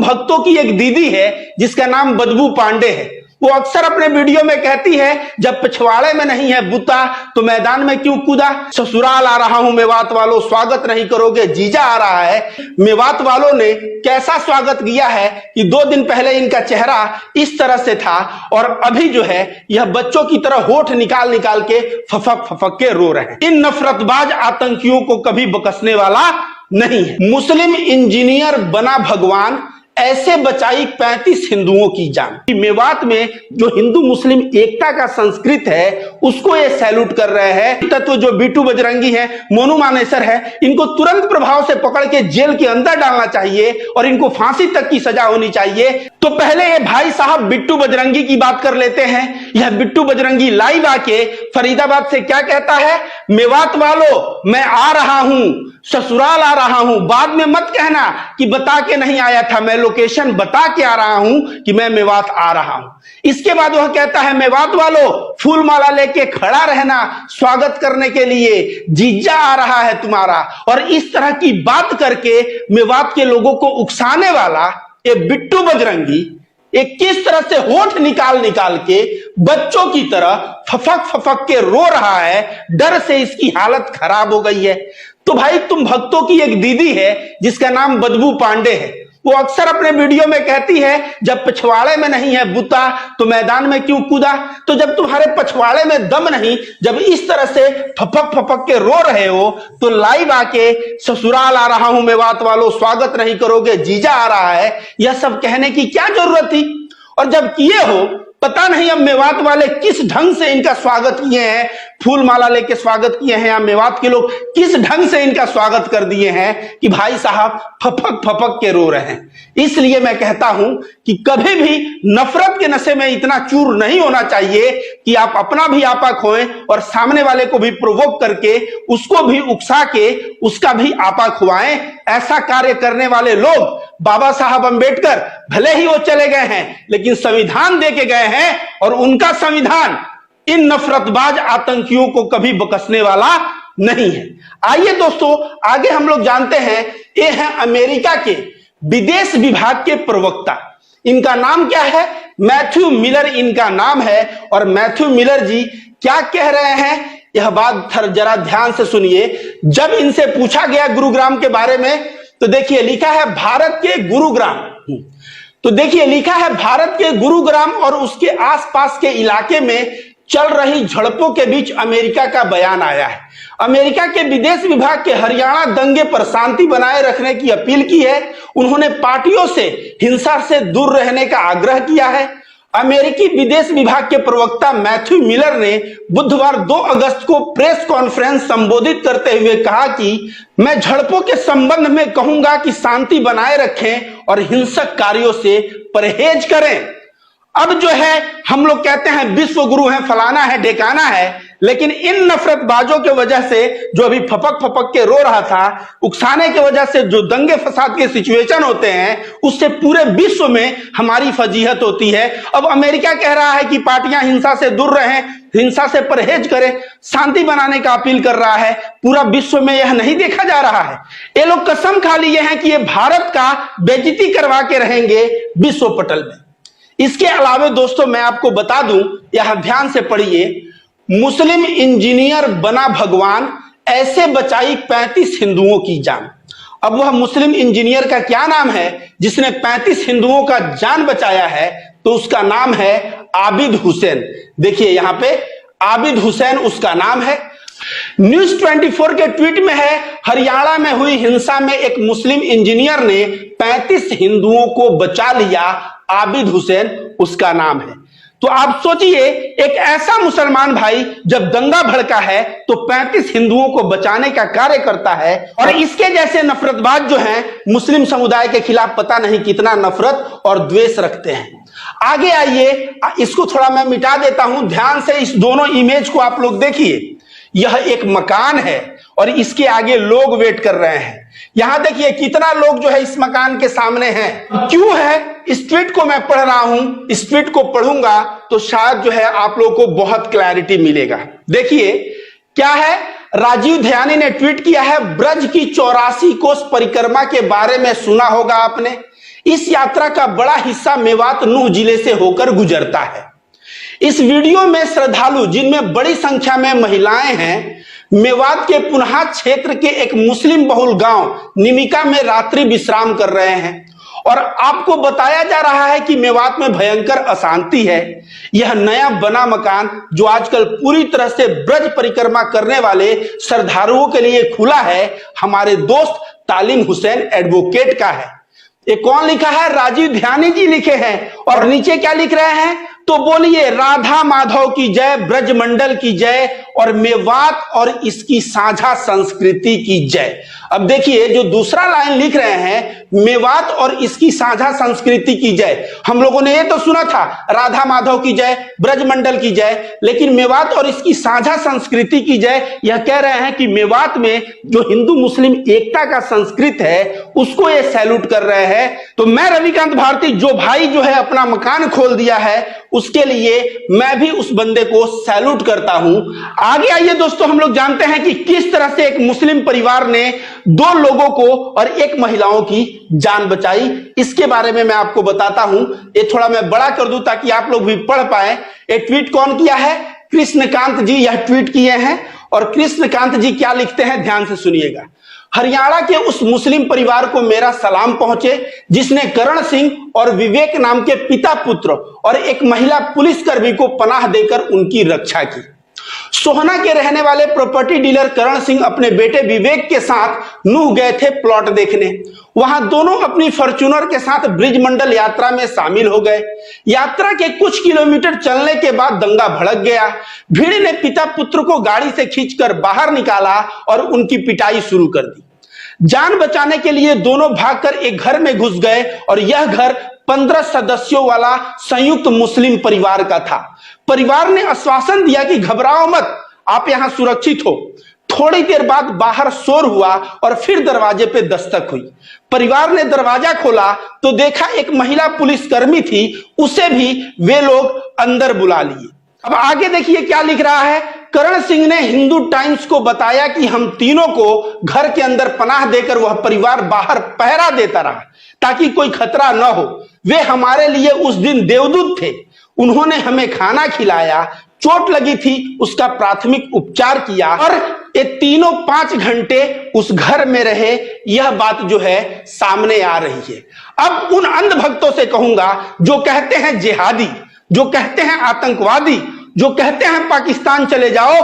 भक्तों की एक दीदी है जिसका नाम बदबू पांडे है। वो अक्सर अपने वीडियो में कहती है, जब पिछवाड़े में नहीं है बूता तो मैदान में क्यों कूदा। ससुराल आ रहा हूं मेवात वालों, स्वागत नहीं करोगे, जीजा आ रहा है। मेवात वालों ने कैसा स्वागत किया है कि 2 दिन पहले इनका चेहरा इस तरह से था और अभी जो है यह बच्चों की तरह होठ निकाल निकाल के फफक फफक के रो रहे हैं। इन नफरतबाज आतंकियों को कभी बकसने वाला नहीं है। मुस्लिम इंजीनियर बना भगवान, ऐसे बचाई 35 हिंदुओं की जान। मेवात में जो हिंदू मुस्लिम एकता का संस्कृत है उसको ये सैल्यूट कर रहे हैं। तत्व जो बिट्टू बजरंगी है, मोनू मानेसर है, इनको तुरंत प्रभाव से पकड़ के जेल के अंदर डालना चाहिए और इनको फांसी तक की सजा होनी चाहिए। तो पहले ये भाई साहब बिट्टू बजरंगी की बात कर लेते हैं। यह बिट्टू बजरंगी लाइव आके फरीदाबाद से क्या कहता है, मेवात वालों मैं आ रहा हूं, ससुराल आ रहा हूं, बाद में मत कहना कि बता के नहीं आया था, मैं लोकेशन बता के आ रहा हूं कि मैं मेवात आ रहा हूं। इसके बाद वह कहता है, मेवात वालों फूल माला लेके खड़ा रहना स्वागत करने के लिए, जीजा आ रहा है तुम्हारा। और इस तरह की बात करके मेवात के लोगों को उकसाने वाला ये बिट्टू बजरंगी एक किस तरह से होठ निकाल निकाल के बच्चों की तरह फफक फफक के रो रहा है, डर से इसकी हालत खराब हो गई है। तो भाई तुम भक्तों की एक दीदी है जिसका नाम बदबू पांडे है। वो अक्सर अपने वीडियो में कहती है, जब पिछवाड़े में नहीं है बूता तो मैदान में क्यों कूदा। तो जब तुम्हारे पछवाड़े में दम नहीं, जब इस तरह से फपक फपक के रो रहे हो तो लाइव आके ससुराल आ रहा हूं मेवात वालों, स्वागत नहीं करोगे, जीजा आ रहा है, यह सब कहने की क्या जरूरत थी। और जब किए हो, पता नहीं अब मेवात वाले किस ढंग से इनका स्वागत किए हैं, फूल माला लेके स्वागत किए हैं, या मेवात के लोग किस ढंग से इनका स्वागत कर दिए हैं कि भाई साहब फपक फपक के रो रहे हैं। इसलिए मैं कहता हूं कि कभी भी नफरत के नशे में इतना चूर नहीं होना चाहिए कि आप अपना भी आपा खोएं और सामने वाले को भी प्रोवोक करके उसको भी उकसा के उसका भी आपा खुआएं। ऐसा कार्य करने वाले लोग बाबा साहब अंबेडकर भले ही वो चले गए हैं लेकिन संविधान दे के गए हैं और उनका संविधान इन नफरतबाज आतंकियों को कभी बकसने वाला नहीं है। आइए दोस्तों आगे हम लोग जानते हैं, ये हैं अमेरिका के विदेश विभाग के प्रवक्ता। इनका नाम क्या है, मैथ्यू मिलर इनका नाम है। और मैथ्यू मिलर जी क्या कह रहे हैं, यह बात जरा ध्यान से सुनिए। जब इनसे पूछा गया गुरुग्राम के बारे में तो देखिए लिखा है भारत के गुरुग्राम, तो देखिए लिखा है भारत के गुरुग्राम और उसके आसपास के इलाके में चल रही झड़पों के बीच अमेरिका का बयान आया है। अमेरिका के विदेश विभाग के हरियाणा दंगे पर शांति बनाए रखने की अपील की है। उन्होंने पार्टियों से हिंसा से दूर रहने का आग्रह किया है। अमेरिकी विदेश विभाग के प्रवक्ता मैथ्यू मिलर ने बुधवार 2 अगस्त को प्रेस कॉन्फ्रेंस संबोधित करते हुए कहा कि मैं झड़पों के संबंध में कहूंगा कि शांति बनाए रखें और हिंसक कार्यों से परहेज करें। अब जो है हम लोग कहते हैं विश्व गुरु है, फलाना है, ढेकाना है, लेकिन इन नफरतबाजों के वजह से जो अभी फपक फपक के रो रहा था, उकसाने की वजह से जो दंगे फसाद के सिचुएशन होते हैं उससे पूरे विश्व में हमारी फजीहत होती है। अब अमेरिका कह रहा है कि पार्टियां हिंसा से दूर रहें, हिंसा से परहेज करें, शांति बनाने का अपील कर रहा है। पूरा विश्व में यह नहीं देखा जा रहा है। ये लोग कसम खा लिए हैं कि ये भारत का बेइज्जती करवा के रहेंगे विश्व पटल में। इसके अलावा दोस्तों मैं आपको बता दूं, यहां ध्यान से पढ़िए, मुस्लिम इंजीनियर बना भगवान, ऐसे बचाई 35 हिंदुओं की जान। अब वह मुस्लिम इंजीनियर का क्या नाम है जिसने 35 हिंदुओं का जान बचाया है, तो उसका नाम है आबिद हुसैन। देखिए यहां पे आबिद हुसैन उसका नाम है। न्यूज 24 के ट्वीट में है, हरियाणा में हुई हिंसा में एक मुस्लिम इंजीनियर ने 35 हिंदुओं को बचा लिया, आबिद हुसैन उसका नाम है। तो आप सोचिए, एक ऐसा मुसलमान भाई जब दंगा भड़का है तो 35 हिंदुओं को बचाने का कार्य करता है। और इसके जैसे नफरतबाज जो हैं मुस्लिम समुदाय के खिलाफ पता नहीं कितना नफरत और द्वेष रखते हैं। आगे आइए, इसको थोड़ा मैं मिटा देता हूं, ध्यान से इस दोनों इमेज को आप लोग देखिए। यह एक मकान है और इसके आगे लोग वेट कर रहे हैं। यहां देखिए कितना लोग जो है इस मकान के सामने हैं। क्यों है, इस ट्वीट को मैं पढ़ रहा हूं, इस ट्वीट को पढ़ूंगा तो शायद जो है आप लोगों को बहुत क्लैरिटी मिलेगा। देखिए क्या है, राजीव ध्यानी ने ट्वीट किया है, ब्रज की 84 कोस परिक्रमा के बारे में सुना होगा आपने। इस यात्रा का बड़ा हिस्सा मेवात नूह जिले से होकर गुजरता है। इस वीडियो में श्रद्धालु, जिनमें बड़ी संख्या में महिलाएं हैं, मेवात के पुनहा क्षेत्र के एक मुस्लिम बहुल गांव निमिका में रात्रि विश्राम कर रहे हैं और आपको बताया जा रहा है कि मेवात में भयंकर अशांति है। यह नया बना मकान जो आजकल पूरी तरह से ब्रज परिक्रमा करने वाले श्रद्धालुओं के लिए खुला है, हमारे दोस्त तालिम हुसैन एडवोकेट का है। ये कौन लिखा है? राजीव ध्यानी जी लिखे हैं। और नीचे क्या लिख रहे हैं? तो बोलिए राधा माधव की जय, ब्रजमंडल की जय और मेवात और इसकी साझा संस्कृति की जय। अब देखिए जो दूसरा लाइन लिख रहे हैं, मेवात और इसकी साझा संस्कृति की जय, हम लोगों ने ये तो सुना था राधा माधव की जय, ब्रजमंडल की जय, लेकिन मेवात और इसकी साझा संस्कृति की जय, यह कह रहे हैं कि मेवात में जो हिंदू मुस्लिम एकता का संस्कृत है उसको ये सैल्यूट कर रहे हैं। तो मैं रविकांत भारती, जो भाई जो है अपना मकान खोल दिया है, उसके लिए मैं भी उस बंदे को सैल्यूट करता हूं। आगे आइए दोस्तों, हम लोग जानते हैं कि किस तरह से एक मुस्लिम परिवार ने 2 लोगों को और 1 महिलाओं की जान बचाई। इसके बारे में मैं आपको बताता हूं। ये थोड़ा मैं बड़ा कर दूं ताकि आप लोग भी पढ़ पाए। ये ट्वीट कौन किया है? कृष्णकांत जी यह ट्वीट किए हैं। और कृष्णकांत जी क्या लिखते हैं, ध्यान से सुनिएगा। हरियाणा के उस मुस्लिम परिवार को मेरा सलाम पहुंचे जिसने करण सिंह और विवेक नाम के पिता पुत्र और एक महिला पुलिसकर्मी को पनाह देकर उनकी रक्षा की। सोहना के रहने वाले प्रॉपर्टी डीलर करण सिंह अपने बेटे विवेक के साथ नूह गए थे प्लॉट देखने। वहां दोनों अपनी फॉर्च्यूनर के साथ ब्रिजमंडल यात्रा में शामिल हो गए। यात्रा के कुछ किलोमीटर चलने के बाद दंगा भड़क गया। भीड़ ने पिता पुत्र को गाड़ी से खींचकर बाहर निकाला और उनकी पिटाई शुरू कर दी। जान बचाने के लिए दोनों भागकर एक घर में घुस गए और यह घर 15 सदस्यों वाला संयुक्त मुस्लिम परिवार का था। परिवार ने आश्वासन दिया कि घबराओ मत, आप यहां सुरक्षित हो। थोड़ी देर बाद बाहर शोर हुआ और फिर दरवाजे पे दस्तक हुई। परिवार ने दरवाजा खोला तो देखा एक महिला पुलिसकर्मी थी, उसे भी वे लोग अंदर बुला लिए। अब आगे देखिए क्या लिख रहा है। करण सिंह ने हिंदू टाइम्स को बताया कि हम तीनों को घर के अंदर पनाह देकर वह परिवार बाहर पहरा देता रहा ताकि कोई खतरा न हो। वे हमारे लिए उस दिन देवदूत थे। उन्होंने हमें खाना खिलाया, चोट लगी थी उसका प्राथमिक उपचार किया और ये तीनों 5 घंटे उस घर में रहे। यह बात जो है सामने आ रही है। अब उन अंधभक्तों से कहूंगा जो कहते हैं जिहादी, जो कहते हैं आतंकवादी, जो कहते हैं पाकिस्तान चले जाओ,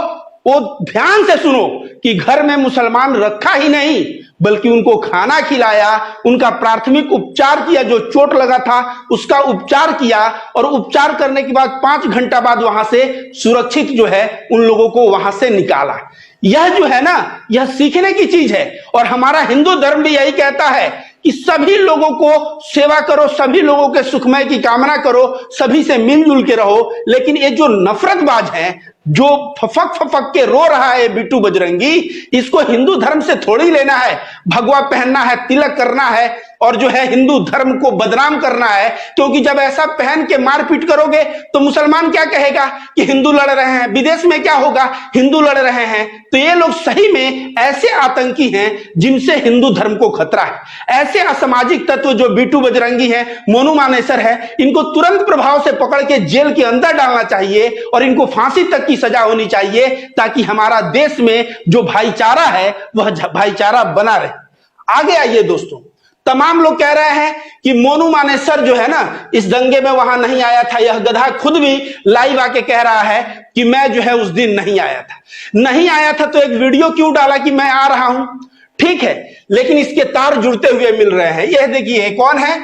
वो ध्यान से सुनो कि घर में मुसलमान रखा ही नहीं बल्कि उनको खाना खिलाया, उनका प्राथमिक उपचार किया, जो चोट लगा था उसका उपचार किया और उपचार करने के बाद 5 घंटा बाद वहां से सुरक्षित जो है उन लोगों को वहां से निकाला। यह जो है ना, यह सीखने की चीज है और हमारा हिंदू धर्म भी यही कहता है कि सभी लोगों को सेवा करो, सभी लोगों के सुखमय की कामना करो, सभी से मिलजुल के रहो। लेकिन ये जो नफरतबाज हैं, जो फफक फफक के रो रहा है बिट्टू बजरंगी, इसको हिंदू धर्म से थोड़ी लेना है। भगवा पहनना है, तिलक करना है और जो है हिंदू धर्म को बदनाम करना है, क्योंकि जब ऐसा पहन के मारपीट करोगे तो मुसलमान क्या कहेगा कि हिंदू लड़ रहे हैं। विदेश में क्या होगा, हिंदू लड़ रहे हैं। तो ये लोग सही में ऐसे आतंकी हैं जिनसे हिंदू धर्म को खतरा है। ऐसे असामाजिक तत्व जो बिट्टू बजरंगी है, मोनू मानेसर है, इनको तुरंत प्रभाव से पकड़ के जेल के अंदर डालना चाहिए और इनको फांसी तक की सजा होनी चाहिए ताकि हमारा देश में जो भाईचारा है वह भाईचारा बना रहे। आगे आइए दोस्तों, तमाम लोग कह रहे हैं कि मोनू मानेसर जो है ना इस दंगे में वहां नहीं आया था। यह गधा खुद भी लाइव आके कह रहा है कि मैं जो है उस दिन नहीं आया था। नहीं आया था तो एक वीडियो क्यों डाला कि मैं आ रहा हूं? ठीक है, लेकिन इसके तार जुड़ते हुए मिल रहे हैं। यह देखिए कौन है,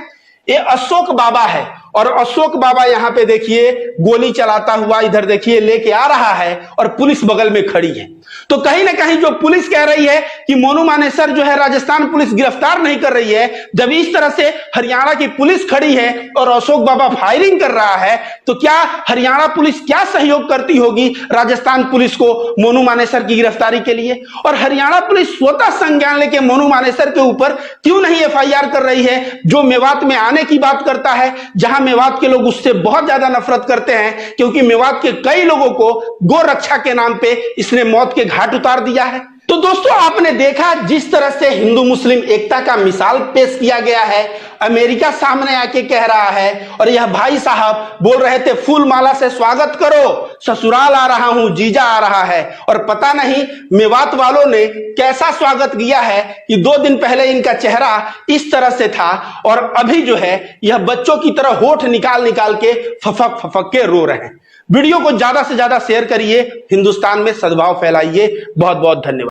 ये अशोक बाबा है और अशोक बाबा यहाँ पे देखिए गोली चलाता हुआ इधर देखिए लेके आ रहा है और पुलिस बगल में खड़ी है। तो कहीं ना कहीं जो पुलिस कह रही है कि मोनू मानेसर जो है राजस्थान पुलिस गिरफ्तार नहीं कर रही है, जब इस तरह से हरियाणा की पुलिस खड़ी है और अशोक बाबा फायरिंग कर रहा है, तो क्या हरियाणा पुलिस क्या सहयोग करती होगी राजस्थान पुलिस को मोनू मानेसर की गिरफ्तारी के लिए? और हरियाणा पुलिस स्वतः संज्ञान लेके मोनू मानेसर के ऊपर क्यों नहीं एफआईआर कर रही है, जो मेवात में आने की बात करता है, जहां मेवात के लोग उससे बहुत ज्यादा नफरत करते हैं, क्योंकि मेवात के कई लोगों को गो रक्षा के नाम पे इसने मौत के घाट उतार दिया है। तो दोस्तों आपने देखा जिस तरह से हिंदू मुस्लिम एकता का मिसाल पेश किया गया है, अमेरिका सामने आके कह रहा है और यह भाई साहब बोल रहे थे फूल माला से स्वागत करो, ससुराल आ रहा हूं, जीजा आ रहा है। और पता नहीं मेवात वालों ने कैसा स्वागत किया है कि 2 दिन पहले इनका चेहरा इस तरह से था और अभी जो है यह बच्चों की तरह होठ निकाल निकाल के फफक फफक के रो रहे हैं। वीडियो को ज्यादा से ज्यादा शेयर करिए, हिंदुस्तान में सद्भाव फैलाइए। बहुत बहुत धन्यवाद।